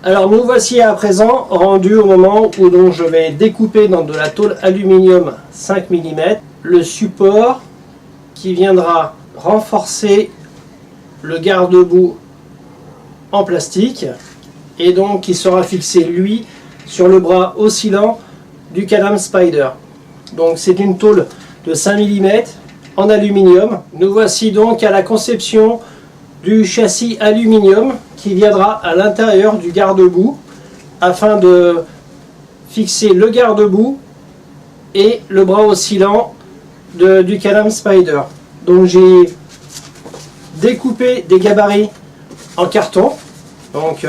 Alors nous voici à présent rendus au moment où donc je vais découper dans de la tôle aluminium 5 mm le support qui viendra renforcer le garde-boue en plastique et donc qui sera fixé lui sur le bras oscillant du Can-Am Spyder. Donc c'est une tôle de 5 mm en aluminium. Nous voici donc à la conception du châssis aluminium qui viendra à l'intérieur du garde-boue afin de fixer le garde-boue et le bras oscillant du Can-Am Spyder. Donc j'ai découpé des gabarits en carton. Donc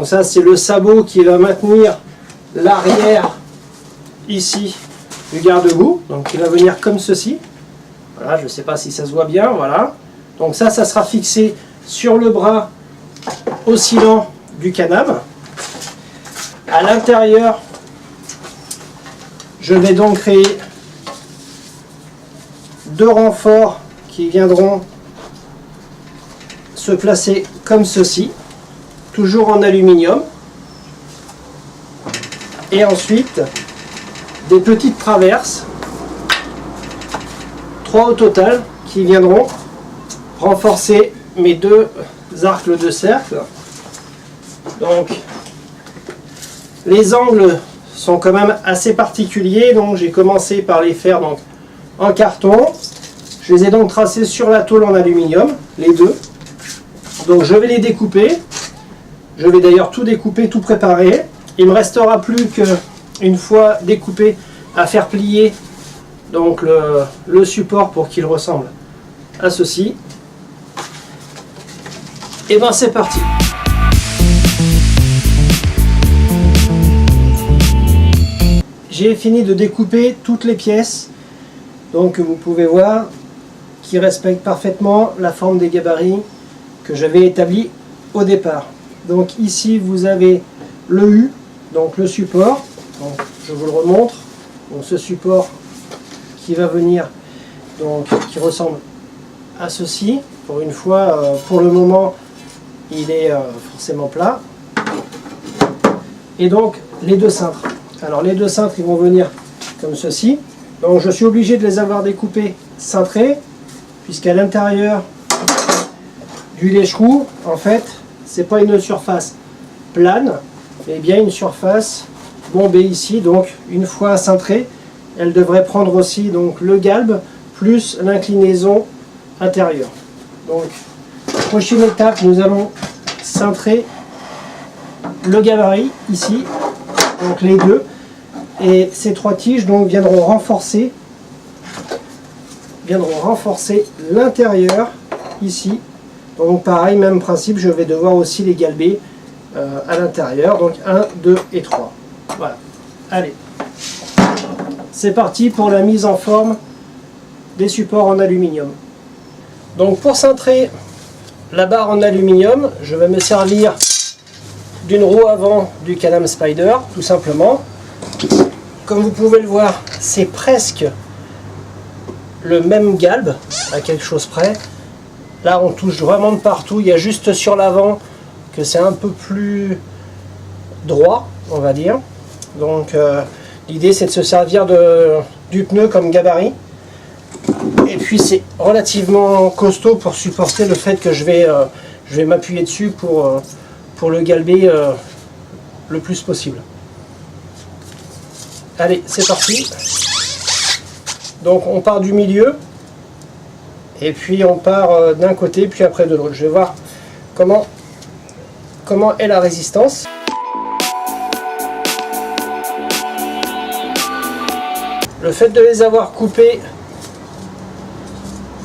ça c'est le sabot qui va maintenir l'arrière ici du garde-boue. Donc il va venir comme ceci. Voilà, je ne sais pas si ça se voit bien. Voilà. Donc ça sera fixé sur le bras oscillant du Can-Am. À l'intérieur, je vais donc créer deux renforts qui viendront se placer comme ceci, toujours en aluminium. Et ensuite, des petites traverses, 3 au total, qui viendront renforcer mes deux arcs de cercle. Donc les angles sont quand même assez particuliers, donc j'ai commencé par les faire donc en carton. Je les ai donc tracés sur la tôle en aluminium, les deux. Donc je vais les découper. Je vais d'ailleurs tout découper, tout préparer. Il me restera plus qu'une fois découpé à faire plier donc le support pour qu'il ressemble à ceci. Et ben c'est parti. J'ai fini de découper toutes les pièces, donc vous pouvez voir, qui respectent parfaitement la forme des gabarits que j'avais établi au départ. Donc ici vous avez le U, donc le support. Donc, je vous le remontre. Donc ce support qui va venir, donc qui ressemble à ceci. Pour une fois, pour le moment, il est forcément plat. Et donc les deux cintres. Alors les deux cintres ils vont venir comme ceci. Donc je suis obligé de les avoir découpés cintrés, puisqu'à l'intérieur du lèche-roue, en fait, c'est pas une surface plane, mais bien une surface bombée ici. Donc une fois cintrée, elle devrait prendre aussi donc le galbe plus l'inclinaison intérieure. Donc prochaine étape, nous allons cintrer le gabarit ici, donc les deux, et ces 3 tiges donc viendront renforcer l'intérieur ici. Donc pareil, même principe, je vais devoir aussi les galber à l'intérieur. Donc 1, 2 et 3. Voilà. Allez. C'est parti pour la mise en forme des supports en aluminium. Donc pour cintrer la barre en aluminium, je vais me servir d'une roue avant du Can-Am Spyder, tout simplement. Comme vous pouvez le voir, c'est presque le même galbe, à quelque chose près. Là on touche vraiment de partout, il y a juste sur l'avant que c'est un peu plus droit, on va dire. Donc l'idée c'est de se servir du pneu comme gabarit. Et puis c'est relativement costaud pour supporter le fait que je vais m'appuyer dessus pour le galber le plus possible. Allez, c'est parti. Donc on part du milieu. Et puis on part d'un côté, puis après de l'autre. Je vais voir comment est la résistance. Le fait de les avoir coupés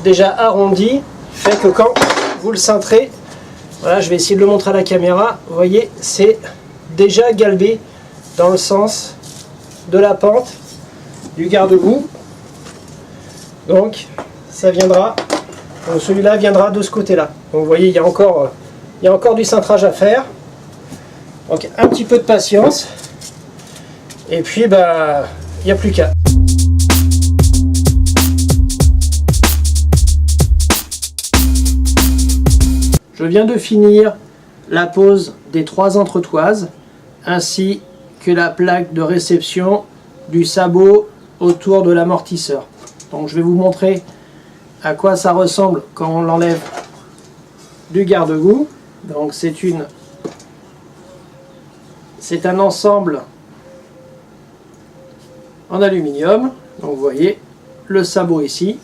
déjà arrondis fait que quand vous le cintrez, voilà, je vais essayer de le montrer à la caméra, vous voyez, c'est déjà galbé dans le sens de la pente du garde-boue. Donc ça viendra, celui-là viendra de ce côté-là. Donc vous voyez, il y a encore du cintrage à faire. Donc un petit peu de patience. Et puis il n'y a plus qu'à. Je viens de finir la pose des 3 entretoises ainsi que la plaque de réception du sabot autour de l'amortisseur. Donc je vais vous montrer à quoi ça ressemble quand on l'enlève du garde-boue. Donc c'est un ensemble en aluminium. Donc vous voyez le sabot ici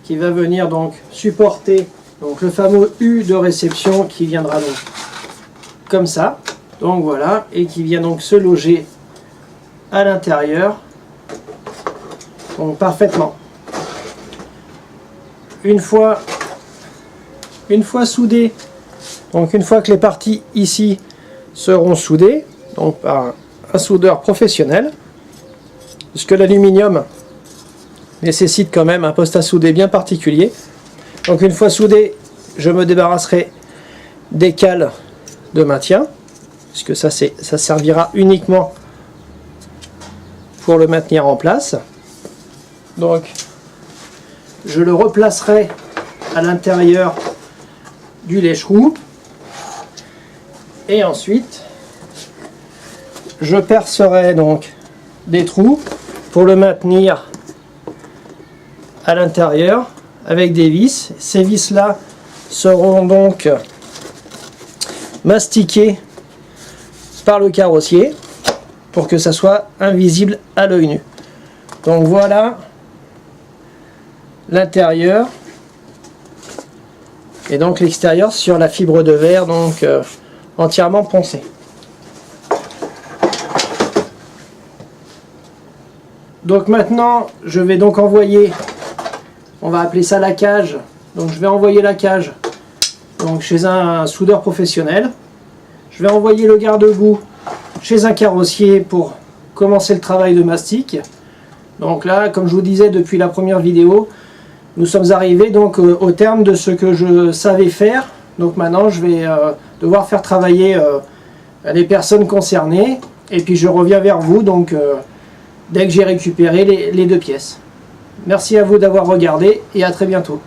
qui va venir donc supporter donc le fameux U de réception qui viendra donc comme ça. Donc voilà, et qui vient donc se loger à l'intérieur. Donc parfaitement. Une fois soudé, donc une fois que les parties ici seront soudées, donc par un soudeur professionnel, puisque l'aluminium nécessite quand même un poste à souder bien particulier. Donc une fois soudé, je me débarrasserai des cales de maintien, puisque ça servira uniquement pour le maintenir en place. Donc je le replacerai à l'intérieur du lèche-roue et ensuite je percerai donc des trous pour le maintenir à l'intérieur avec des vis. Ces vis là seront donc mastiquées par le carrossier pour que ça soit invisible à l'œil nu. Donc voilà l'intérieur et donc l'extérieur sur la fibre de verre, donc entièrement poncée. Donc maintenant je vais donc envoyer, on va appeler ça la cage, donc je vais envoyer la cage donc chez un soudeur professionnel. Je vais envoyer le garde-boue chez un carrossier pour commencer le travail de mastic. Donc là, comme je vous disais depuis la première vidéo, nous sommes arrivés donc au terme de ce que je savais faire. Donc maintenant je vais devoir faire travailler les personnes concernées et puis je reviens vers vous donc dès que j'ai récupéré les 2 pièces. Merci à vous d'avoir regardé et à très bientôt.